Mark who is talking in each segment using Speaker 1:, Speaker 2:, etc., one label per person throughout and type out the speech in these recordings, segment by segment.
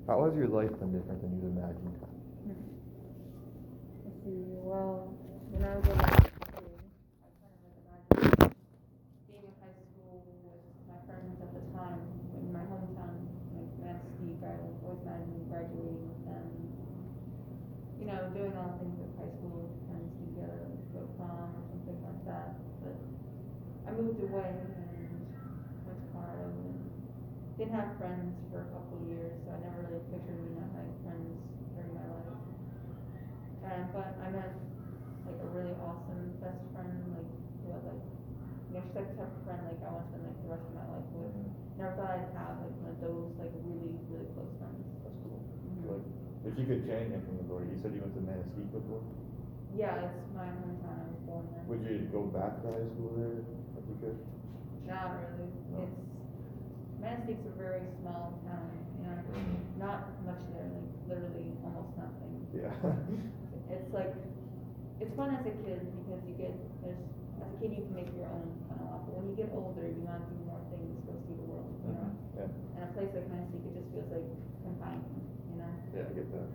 Speaker 1: How has your life been different than you imagined?
Speaker 2: Let's see, well, when I was a kid, I kind of imagined being in high school with my friends at the time in my hometown, like Manistee. I always imagined graduating with them, doing all the things that high school friends do together, like go to prom or something like that. But I moved away and went to Colorado and didn't have friends for a couple of years, so I never really pictured me not having friends during my life. But I met like a really awesome best friend, like who I like. She's like the type of friend like I want to spend like the rest of my life with. Never thought I'd have like one of those like really really close friends.
Speaker 1: That's cool.
Speaker 2: Mm-hmm.
Speaker 1: Like, if you could change anything about it, you said you went to Manistee before?
Speaker 2: Yeah, it's my hometown. I was born there.
Speaker 1: Would you go back to high school there if you could?
Speaker 2: Not really.
Speaker 1: No.
Speaker 2: Manistee's a very small town. Not much there. Like literally almost nothing.
Speaker 1: Yeah.
Speaker 2: It's like it's fun as a kid because as a kid you can make your own kind of life. But when you get older, you want to do more things, go see the world.
Speaker 1: Yeah.
Speaker 2: And a place like Manistee, it just feels like confining.
Speaker 1: Yeah, I get that.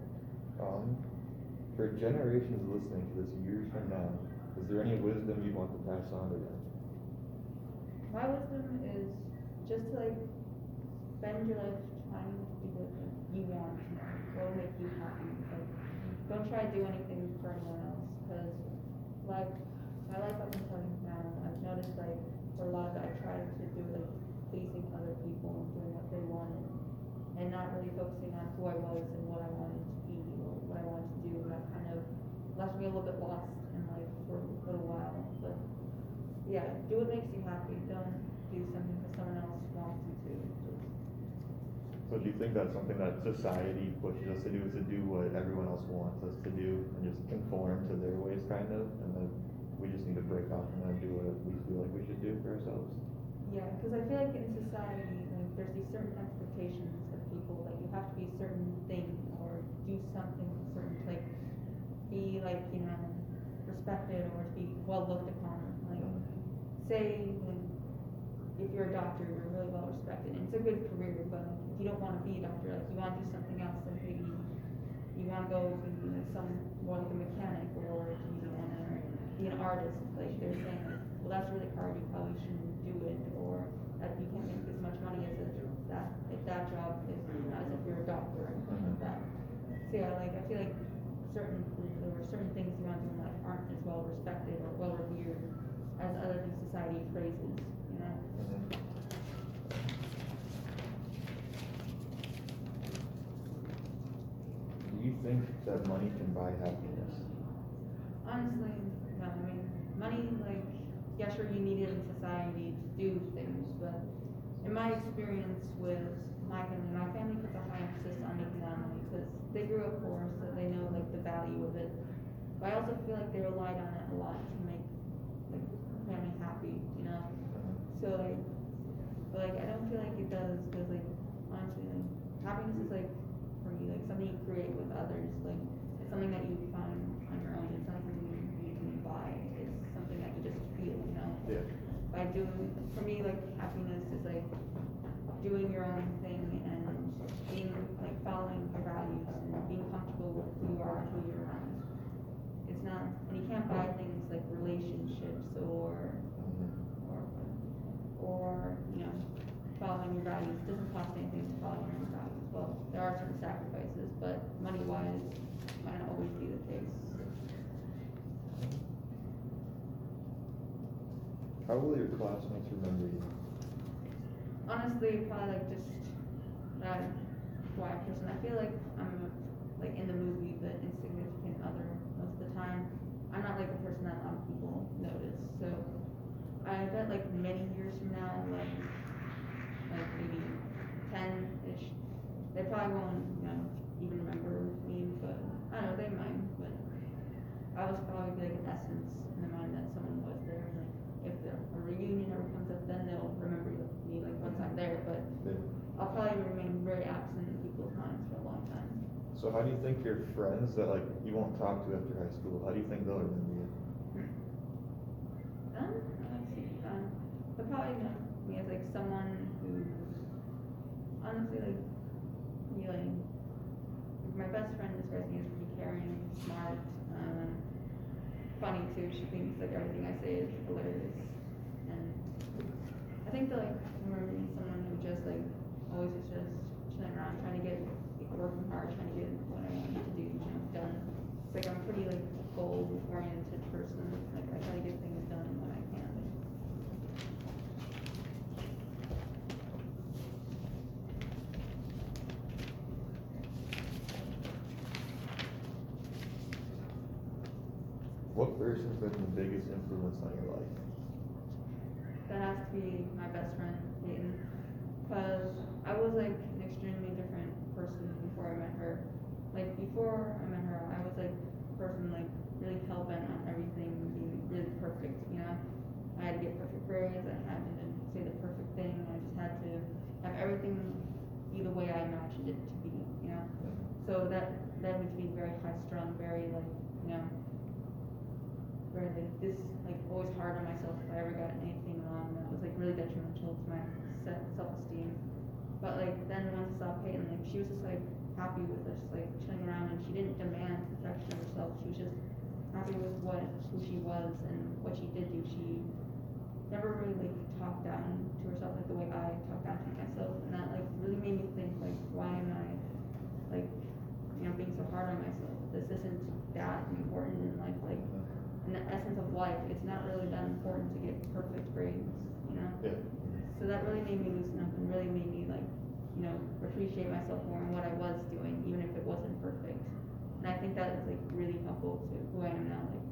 Speaker 1: For generations listening to this years from now, is there any wisdom you want to pass on to them?
Speaker 2: My wisdom is just to like spend your life trying to do what you want, what will make you happy. Like, don't try to do anything for anyone else, because like my life up until now, I've noticed like for a lot of it, I tried to do like pleasing other people and doing what they wanted, and not really focusing on who I was and what I wanted to be or what I wanted to do. And that kind of left me a little bit lost in life for a little while. But yeah, do what makes you happy. Don't do something that someone else wants you to.
Speaker 1: So do you think that's something that society pushes us to do, is to do what everyone else wants us to do and just conform to their ways kind of, and then we just need to break off and then do what we feel like we should do for ourselves?
Speaker 2: Yeah, because I feel like in society, like there's these certain expectations of people that you have to be a certain thing or do something certain, like be like respected or to be well looked upon. Like say like, if you're a doctor, you're really well respected and it's a good career, but if you don't want to be a doctor, like you want to do something else, like maybe you want to go be like some more like a mechanic, or you want to be an artist, like they're saying like, well that's really hard, you probably shouldn't do it, or that you can't make as much money as that job is as if you're a doctor or anything like that. So yeah, like I feel like certain things you want to do in life aren't as well respected or well revered as other society praises.
Speaker 1: Do you think that money can buy happiness?
Speaker 2: Honestly, no. I mean, money, like, yeah, sure, you need it in society to do things, but in my experience with my family puts a high emphasis on making that money because they grew up poor, so they know like the value of it. But I also feel like they relied on it a lot to make like family happy. So like I don't feel like it does because like honestly, like happiness is like for me like something you create with others. Like it's something that you find on your own. It's not something you can buy. It's something that you just feel.
Speaker 1: Yeah.
Speaker 2: By doing, for me, like happiness is like doing your own thing and being like following your values and being comfortable with who you are and who you're around. It's not, and you can't buy things like relationships or following your values. It doesn't cost anything to follow your own values. Well, there are certain sacrifices, but money-wise, might not always be the case.
Speaker 1: How will your classmates remember you?
Speaker 2: Honestly, probably like just that quiet person. I feel like I'm like in the movie the insignificant other most of the time. I'm not like a person that a lot of people notice. So I bet like many years from now, like maybe 10-ish, they probably won't even remember me, but I don't know, they might. But I was probably like an essence in the mind that someone was there. Like if a reunion ever comes up, then they'll remember me like once I'm there. But I'll probably remain very absent in people's minds for a long time.
Speaker 1: So how do you think your friends that like you won't talk to after high school, how do you think they'll remember you?
Speaker 2: Let's see. They'll probably know me as like someone who's honestly like really my best friend describes me as pretty caring, smart, funny too. She thinks like everything I say is hilarious. And I think that like remember being someone who just like always is just chilling around, trying to get working hard, trying to get what I want to do, done. It's like I'm a pretty like goal oriented person. Like I try to get things done when I can.
Speaker 1: What person's been the biggest influence on your life?
Speaker 2: That has to be my best friend, Peyton. Because I was like an extremely different person before I met her. Like before I met her, I was like a person like really hell bent on everything being really perfect, you know? I had to get perfect grades, I had to say the perfect thing, I just had to have everything be the way I imagined it to be, you know? So that led me to be very high strung, very like, you know, very like this, like always hard on myself if I ever got anything wrong. That was like really detrimental to my self-esteem. But like then once I saw Peyton, like she was just like happy with us, like chilling around, and she didn't demand perfection of herself. She was just happy with who she was and what she did do. She never really like talked down to herself like the way I talk down to myself, and that like really made me think like, why am I like, you know, being so hard on myself? This isn't that important in life. Like in the essence of life, it's not really that important to get perfect grades, you know?
Speaker 1: Yeah.
Speaker 2: So that really made me loosen up and really made me like, you know, appreciate myself more and what I was doing, even if it wasn't perfect. And I think that is like really helpful to who I am now. Like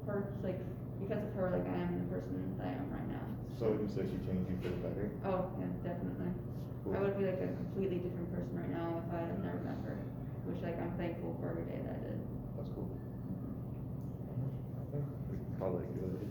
Speaker 2: her, like because of her, like I am the person that I am right now.
Speaker 1: So you said she changed you for the better?
Speaker 2: Oh yeah, definitely.
Speaker 1: Cool.
Speaker 2: I would be like a completely different person right now if I had never met her, which like I'm thankful for every day that I did.
Speaker 1: That's cool. I think we can call it good.